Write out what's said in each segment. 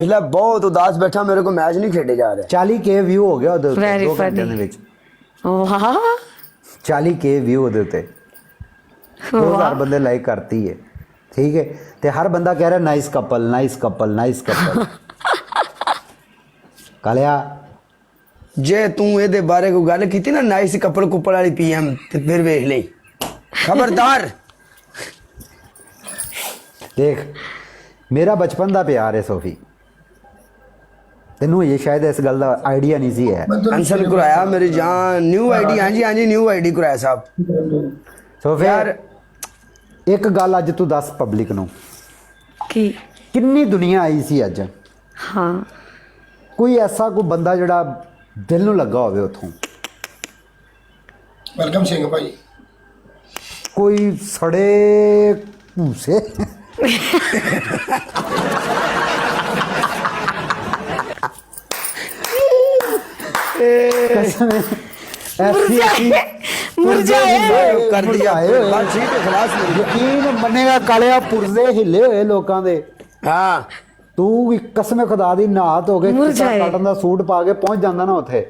ਪਿਛਲਾ ਬਹੁਤ ਉਦਾਸ ਬੈਠਾ, ਮੇਰੇ ਕੋਲ ਮੈਚ ਨਹੀਂ ਖੇਡੇ ਜਾ ਰਿਹਾ। 40K ਵਿਊ ਹੋ ਗਿਆ ਉਹਦੇ ਉੱਤੇ Very 2 ਘੰਟਿਆਂ funny. ਦੇ ਵਿੱਚ। ਵਾਹ 40K ਵਿਊ ਉਹਦੇ ਉੱਤੇ 2000 ਬੰਦੇ ਲਾਈਕ ਕਰਤੀ ਹੈ। ਠੀਕ ਹੈ, ਤੇ ਹਰ ਬੰਦਾ ਕਹਿ ਰਿਹਾ nice couple nice couple nice couple. ਕਾਲਿਆ ਜੇ ਤੂੰ ਇਹਦੇ ਬਾਰੇ ਕੋਈ ਗੱਲ ਕੀਤੀ ਨਾ ਨਾਈਸ ਕਪਲ ਕੁੱਪਲ ਵਾਲੀ PM ਤੇ ਫਿਰ ਵੇਖ ਲਈ, ਖਬਰਦਾਰ। ਦੇਖ ਮੇਰਾ ਬਚਪਨ ਦਾ ਪਿਆਰ ਹੈ ਸੋਫੀ, ਤੈਨੂੰ ਇਹ ਸ਼ਾਇਦ ਇਸ ਗੱਲ ਦਾ ਆਈਡੀਆ ਨਹੀਂ ਸੀ ਹੈ। ਅੰਸਲ ਕਰਾਇਆ ਮੇਰੀ ਜਾਨ, ਨਿਊ ਆਈਡੀ। ਹਾਂਜੀ ਹਾਂਜੀ ਨਿਊ ਆਈਡੀ ਕਰਾਇਆ ਸਾਹਿਬ। ਸੋਫੀ ਯਾਰ ਇੱਕ ਗੱਲ ਅੱਜ ਤੂੰ ਦੱਸ ਪਬਲਿਕ ਨੂੰ, ਕੀ? ਕਿੰਨੀ ਦੁਨੀਆ ਆਈ ਸੀ ਅੱਜ, ਹਾਂ ਕੋਈ ਐਸਾ ਕੋਈ ਬੰਦਾ ਜਿਹੜਾ ਦਿਲ ਨੂੰ ਲੱਗਾ ਹੋਵੇ ਉੱਥੋਂ? ਵੈਲਕਮ ਸਿੰਘ ਭਾਈ। ਕੋਈ ਸੜੇ ਭੂਸੇ कसम है, ऐसी ऐसी मुरझाए ਕਰ ਦਿਆ ਬਸ ਠੀਕ ਹੈ, ਖਲਾਸ ਮੇਰੀ। ਯਕੀਨ ਮੰਨੇਗਾ ਕਾਲਿਆ ਪੁਰਜ਼ੇ ਹਿੱਲੇ ਹੋਏ ਲੋਕਾਂ ਦੇ। ਹਾਂ ਤੂੰ ਕਸਮ ਖੁਦਾ ਦੀ ਨਹਾ ਧੋ ਕੇ ਮੁਰਝਾਏ। ਕਾਟਨ ਦਾ ਸੂਟ ਪਾ ਕੇ ਪਹੁੰਚ ਜਾਂਦਾ ਨਾ ਉੱਥੇ,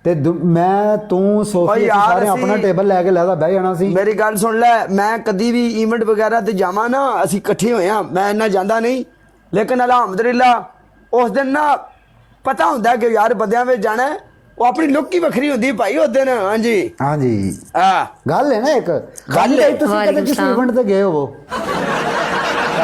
ਤੇ ਮੈਂ ਤੂੰ ਸੋਫੀ ਓਏ ਅਸੀਂ ਯਾਰ ਸਾਰੇ ਅਸੀਂ- ਆਪਣਾ ਟੇਬਲ ਲੈ ਕੇ ਲੈਦਾ ਬਹਿ ਜਾਣਾ ਸੀ। ਮੇਰੀ ਗੱਲ ਸੁਣ ਲੈ, ਮੈਂ ਕਦੀ ਵੀ ਇਵੈਂਟ ਵਗੈਰਾ ਤੇ ਜਾਵਾਂ ਨਾ, ਅਸੀਂ ਇਕੱਠੇ ਹੋਏ ਆ, ਮੈਂ ਇੰਨਾ ਜਾਂਦਾ ਨਹੀਂ, ਲੇਕਿਨ ਅਲਹਮਦੁਲਿਲਾ ਉਸ ਦਿਨ ਨਾ ਪਤਾ ਹੁੰਦਾ ਕਿ ਯਾਰ ਬੰਦਿਆਂ ਵਿੱਚ ਜਾਣਾ ਹੈ, ਉਹ ਆਪਣੀ ਲੁੱਕ ਹੀ ਵੱਖਰੀ ਹੁੰਦੀ ਭਾਈ ਉਸ ਦਿਨ। ਹਾਂਜੀ ਹਾਂਜੀ ਹਾਂ ਗੱਲ ਹੈ ਨਾ ਇੱਕ ਗੱਲ ਹੈ। ਤੁਸੀਂ ਕਦੇ ਕਿਸੇ ਇਵੈਂਟ ਤੇ ਗਏ ਹੋਵੋ?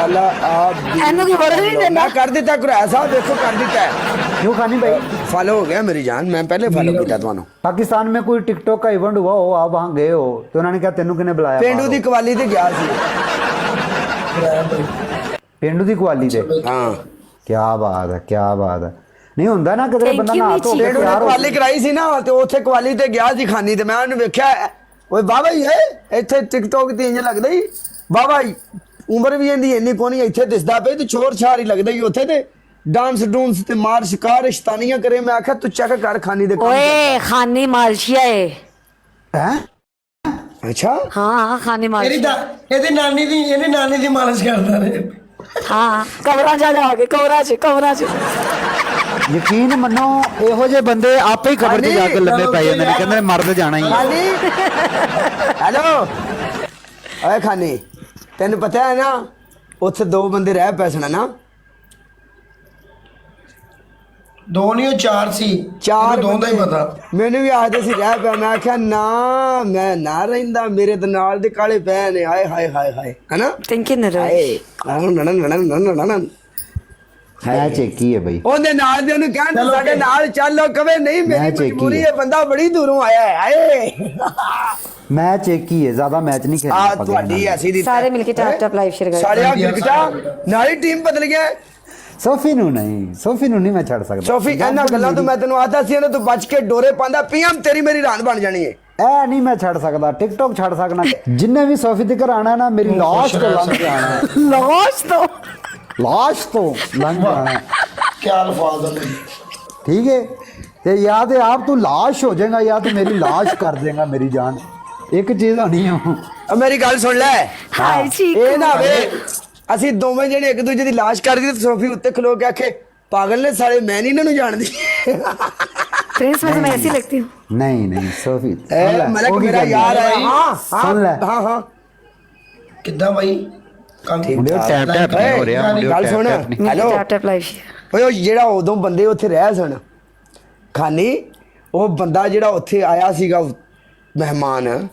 ਅੱਲਾ ਆਪ ਇਹਨੂੰ ਕੀ ਵਰਦ ਨਹੀਂ ਦਿੰਦਾ। ਮੈਂ ਕਰ ਦਿੱਤਾ ਕੁਰਾਇਆ ਸਾਹਿਬ, ਦੇਖੋ ਕਰ ਦਿੱਤਾ ਹੈ। क्यों खानी भाई? फॉलो हो गया मेरी जान, मैं पहले फॉलो किया ਤੁਹਾਨੂੰ। पाकिस्तान में कोई टिकटॉक का इवेंट हुआ हो, आप वहां गए हो तो उन्होंने कहा तेनू किने बुलाया? ਪਿੰਡੂ ਦੀ ਕਵਾਲੀ ਤੇ ਗਿਆ ਸੀ। पेंडू दी कुआली ते? ਹਾਂ क्या बात है, क्या बात है। नहीं ਹੁੰਦਾ ਨਾ ਕਿਤੇ Thank ਬੰਦਾ you, ਨਾ ਧੋ ਕੇ ਪਿੰਡੂ ਨੇ ਤਿਆਰ ਹੋ ਕਵਾਲੀ ਕਰਾਈ ਸੀ ਨਾ, ਤੇ ਉੱਥੇ ਕਵਾਲੀ ਤੇ ਗਿਆ ਸੀ ਖਾਨੀ, ਤੇ ਮੈਂ ਉਹਨੂੰ ਵੇਖਿਆ, ਓਏ ਬਾਬਾ ਜੀ ਇੱਥੇ ਟਿਕਟੌਕ ਤੇ ਇੰਜ ਲੱਗਦਾ ਹੀ ਬਾਬਾ ਜੀ, ਉਮਰ ਵੀ ਇਹਦੀ ਇੰਨੀ ਕੋਣੀ, ਇੱਥੇ ਦਿਸਦਾ ਪਈ ਤੇ ਛੋਰ ਛਾਰ ਹੀ ਲੱਗਦਾ ਹੀ ਉੱਥੇ, ਤੇ ਡਾਂਸ ਡੂੰਸ ਤੇ ਮਾਰ ਸ਼ਿਕਾਰ ਸ਼ਤਾਨੀਆਂ ਕਰੇ। ਮੈਂ ਆਖਿਆ ਤੂੰ ਚੈੱਕ ਕਰ ਖਾਨੀ ਦੇ ਕੰਮ ओए खानी मालशिया है। हैं? ਕਰਦਾ। ਅੱਛਾ हाँ खानी मालशिया। ਇਹਦੀ ਨਾਨੀ ਦੀ ਮਾਲਿਸ਼ ਕਰਦਾ ਰਹੇ। हाँ कमरा जा जाओगे, कमरा च ਯਕੀਨ ਮੰਨੋ ਇਹੋ ਜਿਹੇ ਬੰਦੇ ਆਪੇ ਹੀ ਕਬਰ 'ਚ ਜਾ ਕੇ ਲੰਮੇ ਪੈ ਜਾਂਦੇ ਨੇ, ਕਹਿੰਦੇ ਨੇ ਮਰਦ ਜਾਣਾ ਹੀ ਹੈ। ਖਾਨੀ ਹੈਲੋ ਓਏ ਖਾਨੀ, ਤੈਨੂੰ ਪਤਾ ਹੈ ਨਾ ਉੱਥੇ 2 ਬੰਦੇ ਰਹਿ ਪੈਸਣਾ ਨਾ, ਦੋ ਨਹੀਂ ਉਹ 4 ਸੀ। ਚਾਰ ਦੋ ਦਾ ਹੀ ਬੰਦੇ। ਪਤਾ। ਮੈਨੂੰ ਵੀ ਆਖਦੇ ਸੀ ਰਹਿ ਪਿਆ, ਮੈਂ ਆਖਿਆ ਨਾ ਮੈਂ ਨਾ ਰਹਿੰਦਾ, ਮੇਰੇ ਤੇ ਨਾਲ ਦੇ ਕਾਲੇ ਪੈ ਨੇ। ਹਾਏ ਹਾਏ ਹਾਏ ਹਾਏ ਹਨਾ thinking it ਹਾਏ ਨਣ ਮੈਂ ਚੇਕੀ ਹੈ ਬਈ, ਉਹਦੇ ਨਾਲ ਦੇ ਉਹਨੂੰ ਕਹਿਣ ਸਾਡੇ ਨਾਲ ਚੱਲੋ, ਕਵੇ ਨਹੀਂ ਮੈਂ ਮੇਰੀ ਚੇਕੀ ਮਜਬੂਰੀ ਹੈ। ਹੈ, ਬੰਦਾ ਬੜੀ ਦੂਰੋਂ ਆਇਆ ਹੈ। ਹਾਏ ਮੈਂ ਚੇਕੀ ਹੈ, ਜ਼ਿਆਦਾ ਮੈਚ ਨਹੀਂ ਆ ਖੇਡਦਾ ਤੁਹਾਡੀ ਐਸੀ ਦੀ सारे मिलके टैप लाइव शेयर करें। ਸਾਰੇ ਆ ਕ੍ਰਿਕਟਾ ਨਾਲੀ ਟੀਮ ਬਦਲ ਗਿਆ। ਸੋਫੀ ਨੂੰ ਨਹੀਂ ਮੈਂ ਛੱਡ ਸਕਦਾ। ਸੋਫੀ ਇਹਨਾਂ ਗੱਲਾਂ ਤੋਂ ਮੈਂ ਤੈਨੂੰ ਆਦਾ ਸੀ ਨਾ, ਤੂੰ ਬਚ ਕੇ ਡੋਰੇ ਪਾਉਂਦਾ, PM ਤੇਰੀ ਮੇਰੀ ਰਾਨ ਬਣ ਜਾਣੀ ਹੈ। ਇਹ ਨਹੀਂ ਮੈਂ ਛੱਡ ਸਕਦਾ, ਟਿਕਟੌਕ ਛੱਡ ਸਕਣਾ। ਜਿੰਨੇ ਵੀ ਸੋਫੀ ਦੇ ਘਰ ਆਣਾ ਨਾ, ਮੇਰੀ ਲਾਸ਼ ਤੋਂ ਲੰਘ ਕੇ ਆਣਾ, ਲਾਸ਼ ਤੋਂ ਲੰਘ ਕੇ ਆਣਾ। ਕੀ ਅਲਫਾਜ਼ ਨੇ। ठीक है, ते या तो आप तू लाश हो जाएगा या तो मेरी लाश कर देगा मेरी जान, एक चीज होनी है। ਆ ਮੇਰੀ ਗੱਲ ਸੁਣ ਲੈ, हाय चीकू। ਇਹ ਨਾ ਵੇ ਅਸੀਂ ਦੋਵੇਂ ਜਿਹੜੇ ਇੱਕ ਦੂਜੇ ਦੀ ਲਾਸ਼ ਕਰਦੀ ਤੇ ਸੋਫੀ ਉੱਤੇ ਖਲੋ ਕੇ ਆਖੇ ਪਾਗਲ ਨੇ ਸਾਲੇ, ਮੈਂ ਨਹੀਂ ਇਹਨਾਂ ਨੂੰ ਜਾਣਦੀ। प्रिंस में तो मैं ऐसी लगती हूँ। नहीं सोफी ਇਹ ਮਲਕ ਮੇਰਾ ਯਾਰ ਹੈ। ਹਾਂ ਸੁਣ ਲੈ। ਹਾਂ ਹਾਂ ਕਿੱਦਾਂ ਭਾਈ ਕੰਮ? मुंडे टैप टैप नहीं हो रहा, मुंडे ਗੱਲ ਸੁਣ टैप नहीं। Hello tap live share. ਓਏ ਉਹ ਜਿਹੜਾ ਉਦੋਂ ਬੰਦੇ ਉੱਥੇ ਰਹਿ ਸਨ ਖਾਨੀ, ਉਹ ਬੰਦਾ ਜਿਹੜਾ ਉੱਥੇ ਆਇਆ ਸੀਗਾ ਮਹਿਮਾਨ,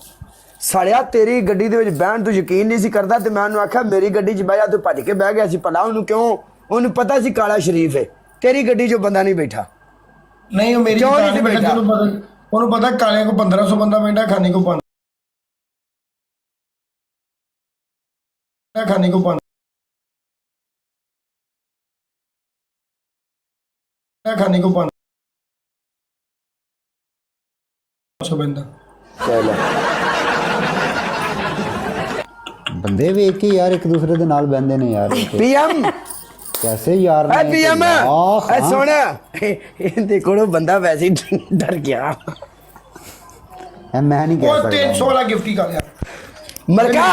ਸਾਲਿਆ ਤੇਰੀ ਗੱਡੀ ਦੇ ਵਿੱਚ ਬਹਿਣ ਤੂੰ ਯਕੀਨ ਨਹੀਂ ਸੀ ਕਰਦਾ, ਤੇ ਮੈਂ ਉਹਨੂੰ ਆਖਿਆ ਮੇਰੀ ਗੱਡੀ 'ਚ ਬਹਿ ਜਾ, ਤੂੰ ਭੱਜ ਕੇ ਬਹਿ ਗਿਆ ਸੀ। ਭਲਾ ਉਹਨੂੰ ਕਿਉਂ? ਉਹਨੂੰ ਪਤਾ ਸੀ ਕਾਲਾ ਸ਼ਰੀਫ ਹੈ, ਤੇਰੀ ਗੱਡੀ 'ਚ ਬੰਦਾ ਨਹੀਂ ਬੈਠਾ। ਨਹੀਂ ਉਹ ਮੇਰੀ ਕਿਉਂ ਦੁਕਾਨ ਨਹੀਂ ਤੇ ਬੈਠਾ, ਬੈਠਾ? ਉਹਨੂੰ ਪਤਾ ਕਾਲਿਆਂ ਕੋ 1500 ਬੰਦਾ ਬੈਠਾ, ਖਾਨੇ ਕੋ 5 ਖਾਨੇ ਕੋ 5 ਖਾਨੇ ਕੋ 500 ਬੰਦਾ। ਚਲੋ ਬੰਦੇ ਵੇਖ ਕੇ ਯਾਰ ਇੱਕ ਦੂਸਰੇ ਦੇ ਨਾਲ ਬਹਿੰਦੇ ਨੇ ਯਾਰ। PM कैसे यार ਐ ने PM आह, ਐ ਸੁਣ, ਇਹਦੇ ਕੋਲੋਂ ਬੰਦਾ ਵੈਸੇ ਹੀ ਡਰ ਗਿਆ। मैं नहीं ਉਹ कह 300 सकता। ਵਾਲਾ ਗਿਫਟ ਹੀ ਕਰ ਲਿਆ। ਮਲਕਾ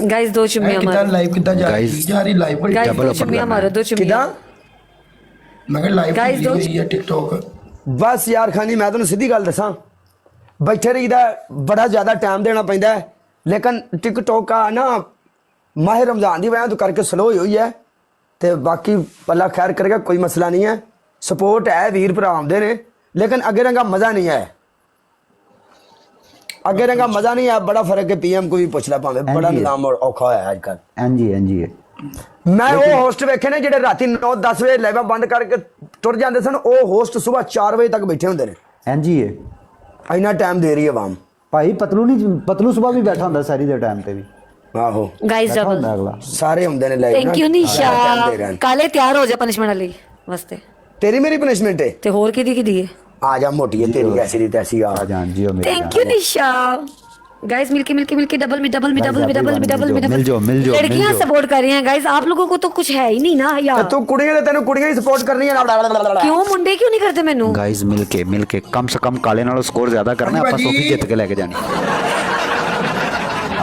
गाइस 2 चुम्मियां ਕਿੱਦਾਂ मारो। ਲਾਈਵ ਕਿੱਦਾਂ ਜਾ Guys, ਰਹੀ ਜਾ ਰਹੀ ਲਾਈਵ ਬੜੀ गाइस double 2 up चुम्मियां करना मारो, 2 ਕਿਦਾਂ चुम्मियां। ਮੈਂ ਕਿਹਾ ਲਾਈਵ Guys, ਕੀਤੀ ਹੋਈ ਹੈ ਟਿਕਟੋਕ। ਬਸ ਯਾਰ ਖਾਨੀ ਮੈਂ ਤੈਨੂੰ ਸਿੱਧੀ ਗੱਲ ਦੱਸਾਂ, ਬੈਠੇ ਰਹੀਦਾ ਬੜਾ ਜ਼ਿਆਦਾ ਟਾਈਮ ਦੇਣਾ ਪੈਂਦਾ ਹੈ, ਲੇਕਿਨ ਟਿਕਟੋਕ ਆ ਨਾ ਮਾਹ ਰਮਜ਼ਾਨ ਦੀ ਵਜ੍ਹਾ ਤੋਂ ਕਰਕੇ ਸਲੋ ਹੋਈ ਹੈ, ਤੇ ਬਾਕੀ ਅੱਲਾ ਖੈਰ ਕਰੇਗਾ, ਕੋਈ ਮਸਲਾ ਨਹੀਂ ਹੈ। ਸਪੋਰਟ ਹੈ, ਵੀਰ ਭਰਾ ਆਉਂਦੇ ਨੇ, ਲੇਕਿਨ ਅੱਗੇ ਰੰਗਾ ਮਜ਼ਾ ਨਹੀਂ ਹੈ, ਅੱਗੇ ਰੰਗਾ ਮਜ਼ਾ ਨਹੀਂ ਹੈ। ਬੜਾ ਫਰਕ ਹੈ, ਪੀਐਮ को भी ਪੁੱਛ ਲੈ ਭਾਵੇਂ, ਬੜਾ ਨਿਜ਼ਾਮ ਔਖਾ ਹੋਇਆ ਅੱਜ ਕੱਲ। ਹਾਂਜੀ ਮੈਂ ਉਹ ਹੋਸਟ ਵੇਖੇ ਨੇ ਜਿਹੜੇ ਰਾਤੀ 9-10 ਵਜੇ ਲਾਈਵ ਬੰਦ ਕਰਕੇ ਟੁਰ ਜਾਂਦੇ ਸਨ, ਉਹ ਹੋਸਟ ਸਵੇਰ 4 ਵਜੇ ਤੱਕ ਬੈਠੇ ਹੁੰਦੇ ਨੇ। ਹਾਂਜੀ ਹੈ ਇੰਨਾ ਟਾਈਮ ਦੇ ਰਹੀ ਹੈ ਆਵਾਮ। ਭਾਈ ਪਤਲੂ ਸੁਬਾ ਵੀ ਬੈਠਾ ਹੁੰਦਾ ਸਾਰੀ ਦੇ ਟਾਈਮ ਤੇ ਵੀ ਆਹੋ ਗਾਇਸ ਬੈਠਾ ਡਬਲ ਹੁੰਦਾ ਅਗਲਾ। ਸਾਰੇ ਹੁੰਦੇ ਨੇ ਲਾਈਵ। ਥੈਂਕ ਯੂ ਨਿਸ਼ਾ। ਕਾਲੇ ਤਿਆਰ ਹੋ ਜਾ ਪਨਿਸ਼ਮੈਂਟ ਲਈ ਵਾਸਤੇ। ਤੇਰੀ ਮੇਰੀ ਪਨਿਸ਼ਮੈਂਟ ਹੈ, ਤੇ ਹੋਰ ਕਿਹਦੀ ਹੈ? ਆ ਜਾ ਮੋਟੀ ਹੈ ਤੇਰੀ, ਐਸੀ ਦੀ ਤੈਸੀ ਆ। ਆ ਜਾਨ ਜੀ ਮੇਰੇ थैंक यू निशा। गाइस मिलके डबल में मिल जाओ लड़कियां सपोर्ट कर रही हैं गाइस, आप लोगों को तो कुछ है ही नहीं ना यार। ਤੂੰ ਕੁੜੀਆਂ ਦੇ ਤੈਨੂੰ ਕੁੜੀਆਂ ਹੀ ਸਪੋर्ट ਕਰਨੀਆਂ ਨਾ। क्यों मुंडे क्यों नहीं करते मेनू? गाइस मिलके कम से कम काले नालों स्कोर ज्यादा करना है, ਆਪਾਂ सोफी जित के लेके जानी।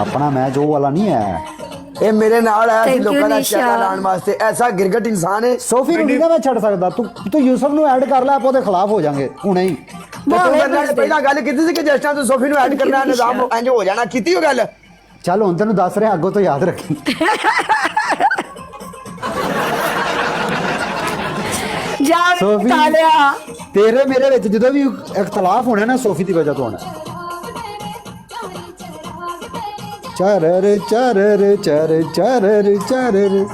अपना मैच वो वाला नहीं है। ਇਹ ਮੇਰੇ ਨਾਲ ਆਇਆ ਸੀ Thank you, ਲੋਕਾਂ ਦਾ ਨਿਸ਼ਾ। ਚੈੱਕ ਲਾਉਣ ਵਾਸਤੇ। ਐਸਾ ਗਿਰਗਟ ਇਨਸਾਨ ਹੈ। सोफी ਨੂੰ ਨਹੀਂ ਨਾ ਮੈਂ ਛੱਡ ਸਕਦਾ, ਤੂੰ ਯੂਸਫ ਨੂੰ ਐਡ ਕਰ ਲੈ, ਆਪਾਂ ਉਹਦੇ ਖਿਲਾਫ ਹੋ ਜਾਾਂਗੇ ਹੁਣੇ ਹੀ। ਤੂੰ ਮੇਰੇ ਨਾਲ ਪਹਿਲਾਂ ਗੱਲ ਕੀਤੀ ਸੀ ਕਿ ਜਿਸ ਤਰ੍ਹਾਂ ਤੂੰ ਸੋਫੀ ਨੂੰ ਐਡ ਕਰਨਾ ਨਿਜ਼ਾਮ ਇੰਜ ਹੋ ਜਾਣਾ, ਕੀਤੀ ਉਹ ਗੱਲ। ਚੱਲ ਹੁਣ ਤੈਨੂੰ ਦੱਸ ਰਿਹਾ, ਅੱਗੋਂ ਤੋਂ ਯਾਦ ਰੱਖੀ। जा सोफी। कालिया ਤੇਰੇ ਮੇਰੇ ਵਿੱਚ ਜਦੋਂ ਵੀ ਇਖਤਲਾਫ ਹੋਣਾ ਨਾ, ਸੋਫੀ ਦੀ ਵਜ੍ਹਾ ਤੋਂ ਹੋਣਾ। ਚਾਰ ਰੇ ਚਾਰ ਰੇ ਚਾਰ ਚਾਰ ਰੇ ਚਾਰ ਰੇ